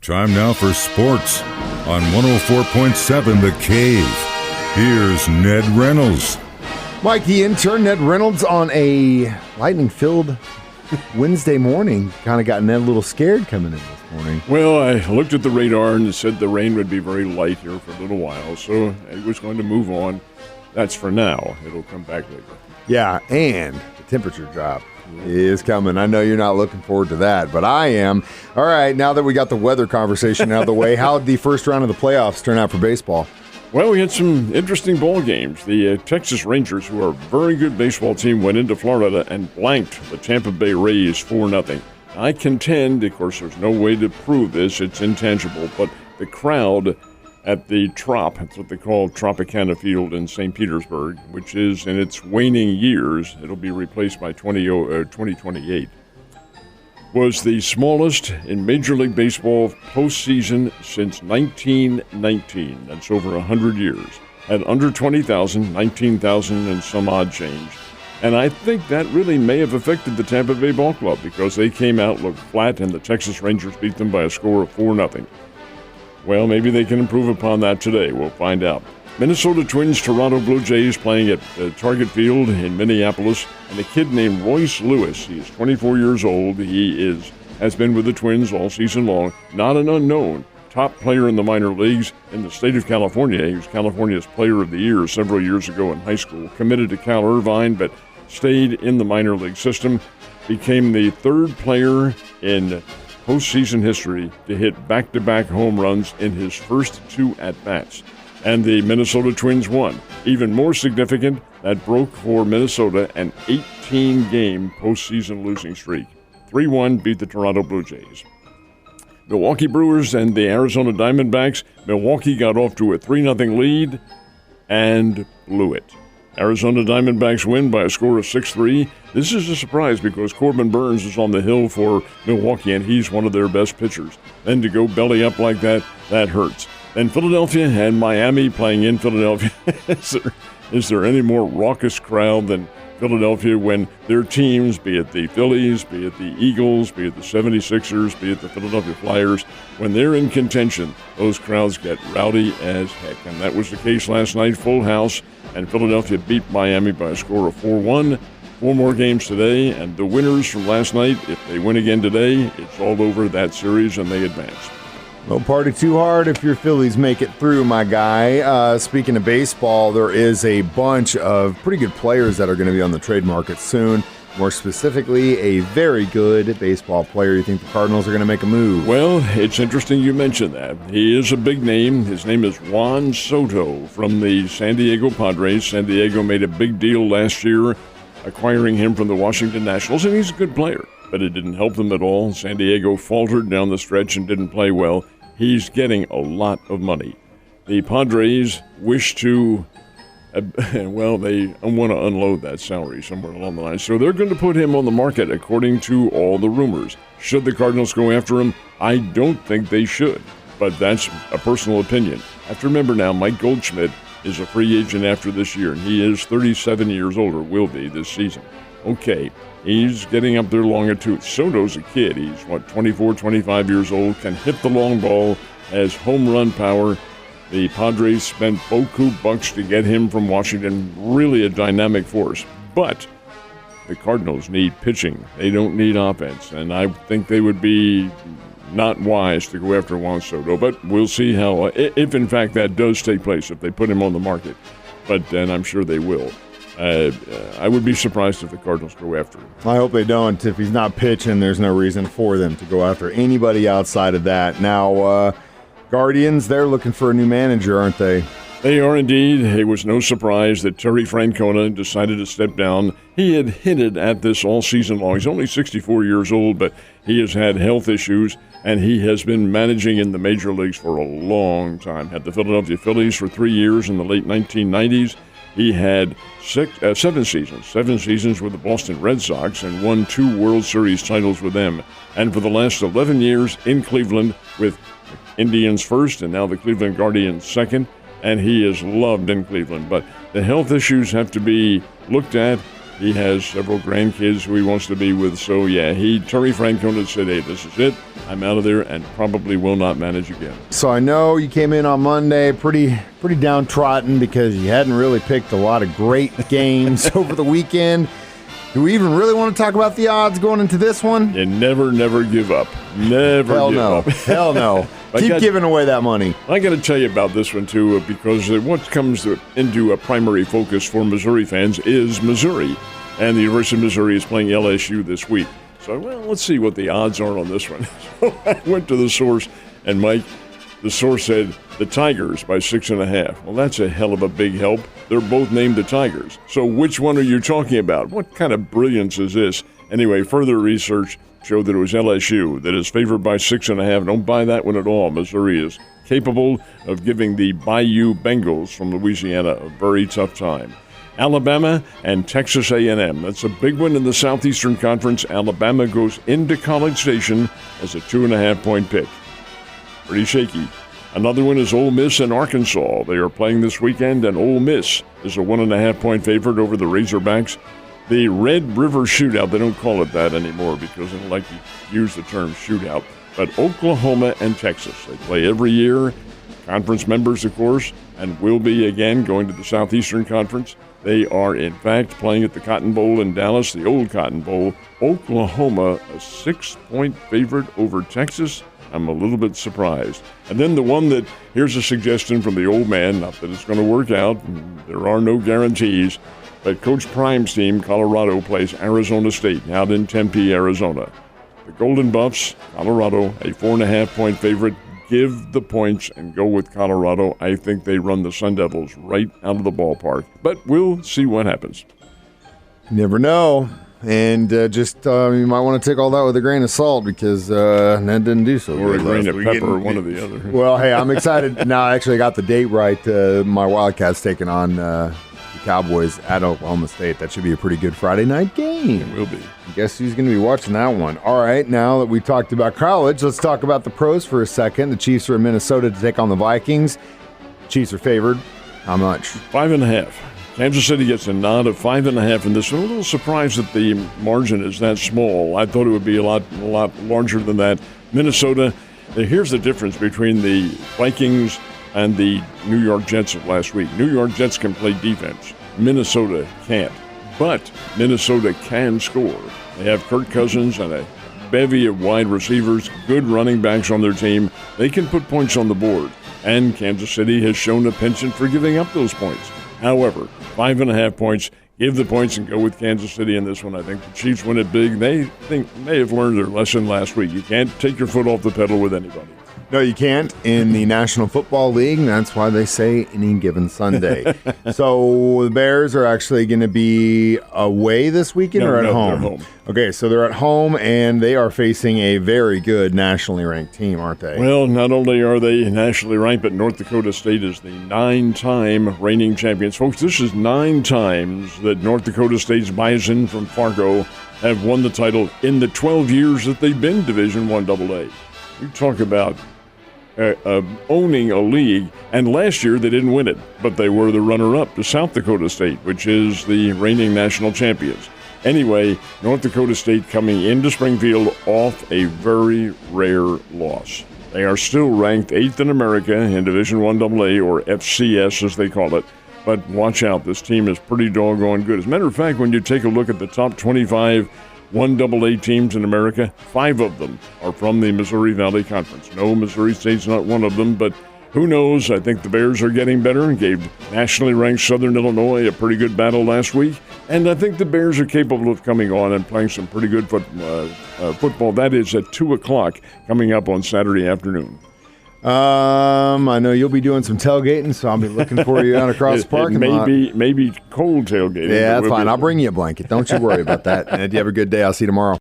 Time now for sports on 104.7 The Cave. Here's Ned Reynolds. Mike, the intern, Ned Reynolds, on a lightning-filled Wednesday morning. Kind of got Ned a little scared coming in this morning. Well, I looked at the radar and it said the rain would be very light here for a little while, so it was going to move on. That's for now. It'll come back later. Yeah, and the temperature drop is coming. I know you're not looking forward to that, but I am. All right, now that we got the weather conversation out of the way, how did the first round of the playoffs turn out for baseball? Well, we had some interesting ball games. The Texas Rangers, who are a very good baseball team, went into Florida and blanked the Tampa Bay Rays 4-0. I contend, of course, there's no way to prove this. It's intangible, but the crowd at the Trop, that's what they call Tropicana Field in St. Petersburg, which is in its waning years, it'll be replaced by 2028, was the smallest in Major League Baseball postseason since 1919. That's over 100 years. At under 20,000, 19,000 and some odd change. And I think that really may have affected the Tampa Bay Ball Club because they came out, looked flat, and the Texas Rangers beat them by a score of 4-0. Well, maybe they can improve upon that today. We'll find out. Minnesota Twins, Toronto Blue Jays playing at Target Field in Minneapolis. And a kid named Royce Lewis. He is 24 years old. He has been with the Twins all season long. Not an unknown. Top player in the minor leagues in the state of California. He was California's Player of the Year several years ago in high school. Committed to Cal Irvine, but stayed in the minor league system. Became the third player in postseason history to hit back-to-back home runs in his first two at-bats. And the Minnesota Twins won. Even more significant, that broke for Minnesota an 18-game postseason losing streak. 3-1 beat the Toronto Blue Jays. Milwaukee Brewers and the Arizona Diamondbacks. Milwaukee got off to a 3-0 lead and blew it. Arizona Diamondbacks win by a score of 6-3. This is a surprise because Corbin Burns is on the hill for Milwaukee, and he's one of their best pitchers. Then to go belly up like that hurts. Then Philadelphia and Miami playing in Philadelphia. Is there any more raucous crowd than Philadelphia when their teams, be it the Phillies, be it the Eagles, be it the 76ers, be it the Philadelphia Flyers, when they're in contention, those crowds get rowdy as heck. And that was the case last night, full house, and Philadelphia beat Miami by a score of 4-1. 4 more games today, and the winners from last night, if they win again today, it's all over that series and they advance. Don't party too hard if your Phillies make it through, my guy. Speaking of baseball, there is a bunch of pretty good players that are going to be on the trade market soon. More specifically, a very good baseball player. You think the Cardinals are going to make a move? Well, it's interesting you mentioned that. He is a big name. His name is Juan Soto from the San Diego Padres. San Diego made a big deal last year acquiring him from the Washington Nationals, and he's a good player. But it didn't help them at all. San Diego faltered down the stretch and didn't play well. He's getting a lot of money. The Padres wish to, they want to unload that salary somewhere along the line. So they're going to put him on the market according to all the rumors. Should the Cardinals go after him? I don't think they should, but that's a personal opinion. I have to remember now, Mike Goldschmidt is a free agent after this year, and he is 37 years old, or will be this season. Okay. He's getting up there long in tooth. Soto's a kid. He's, 24, 25 years old, can hit the long ball, has home run power. The Padres spent beaucoup bucks to get him from Washington. Really a dynamic force. But the Cardinals need pitching. They don't need offense. And I think they would be not wise to go after Juan Soto. But we'll see how, if in fact that does take place, if they put him on the market. But then I'm sure they will. I would be surprised if the Cardinals go after him. I hope they don't. If he's not pitching, there's no reason for them to go after anybody outside of that. Now, Guardians, they're looking for a new manager, aren't they? They are indeed. It was no surprise that Terry Francona decided to step down. He had hinted at this all season long. He's only 64 years old, but he has had health issues, and he has been managing in the major leagues for a long time. Had the Philadelphia Phillies for 3 years in the late 1990s. He had 7 seasons with the Boston Red Sox and won 2 World Series titles with them. And for the last 11 years in Cleveland with Indians first and now the Cleveland Guardians second. And he is loved in Cleveland. But the health issues have to be looked at. He has several grandkids who he wants to be with. So, yeah, Terry Francona said, hey, this is it. I'm out of there and probably will not manage again. So I know you came in on Monday pretty downtrodden because you hadn't really picked a lot of great games over the weekend. Do we even really want to talk about the odds going into this one? And never give up. Never give up. Hell no. Keep giving away that money. I got to tell you about this one, too, because what comes into a primary focus for Missouri fans is Missouri. And the University of Missouri is playing LSU this week. So, well, let's see what the odds are on this one. So I went to the source, and Mike, the source said the Tigers by 6.5. Well, that's a hell of a big help. They're both named the Tigers. So which one are you talking about? What kind of brilliance is this? Anyway, further research showed that it was LSU that is favored by 6.5. Don't buy that one at all. Missouri is capable of giving the Bayou Bengals from Louisiana a very tough time. Alabama and Texas A&M. That's a big one in the Southeastern Conference. Alabama goes into College Station as a 2.5-point pick. Pretty shaky. Another one is Ole Miss and Arkansas. They are playing this weekend, and Ole Miss is a 1.5-point favorite over the Razorbacks. The Red River Shootout, they don't call it that anymore because they don't like to use the term shootout, but Oklahoma and Texas. They play every year. Conference members, of course, and will be again going to the Southeastern Conference. They are, in fact, playing at the Cotton Bowl in Dallas, the old Cotton Bowl. Oklahoma, a 6-point favorite over Texas. I'm a little bit surprised. And then the one that, here's a suggestion from the old man, not that it's going to work out, there are no guarantees, but Coach Prime's team, Colorado, plays Arizona State out in Tempe, Arizona. The Golden Buffs, Colorado, a 4.5-point favorite. Give the points and go with Colorado. I think they run the Sun Devils right out of the ballpark, but we'll see what happens. You never know. And you might want to take all that with a grain of salt because Ned didn't do so or good. Or a grain of pepper, or one or the other. Well, hey, I'm excited. Now I actually got the date right. My Wildcats taking on the Cowboys at Oklahoma State. That should be a pretty good Friday night game. It will be. Guess who's going to be watching that one? All right, now that we talked about college, let's talk about the pros for a second. The Chiefs are in Minnesota to take on the Vikings. Chiefs are favored. How much? 5.5. Kansas City gets a nod of 5.5 in this one. I'm a little surprised that the margin is that small. I thought it would be a lot larger than that. Minnesota, here's the difference between the Vikings and the New York Jets of last week. New York Jets can play defense. Minnesota can't. But Minnesota can score. They have Kirk Cousins and a bevy of wide receivers, good running backs on their team. They can put points on the board. And Kansas City has shown a penchant for giving up those points. However, 5.5 points, give the points and go with Kansas City in this one. I think the Chiefs win it big. They have learned their lesson last week. You can't take your foot off the pedal with anybody. No, you can't in the National Football League. That's why they say any given Sunday. So the Bears are actually going to be away this weekend or at home? They're home. Okay, so they're at home, and they are facing a very good nationally ranked team, aren't they? Well, not only are they nationally ranked, but North Dakota State is the 9-time reigning champions. Folks, this is 9 times that North Dakota State's Bison from Fargo have won the title in the 12 years that they've been Division I AA. You talk about owning a league, and last year they didn't win it, but they were the runner-up to South Dakota State, which is the reigning national champions. Anyway, North Dakota State coming into Springfield off a very rare loss. They are still ranked 8th in America in Division I AA, or FCS as they call it, but watch out, this team is pretty doggone good. As a matter of fact, when you take a look at the top 25 1AA teams in America, 5 of them are from the Missouri Valley Conference. No, Missouri State's not one of them, but who knows? I think the Bears are getting better and gave nationally ranked Southern Illinois a pretty good battle last week. And I think the Bears are capable of coming on and playing some pretty good football. That is at 2 o'clock coming up on Saturday afternoon. I know you'll be doing some tailgating, so I'll be looking for you out across the parking lot. Maybe cold tailgating. Yeah, that's fine. I'll bring you a blanket. Don't you worry about that. And you have a good day. I'll see you tomorrow.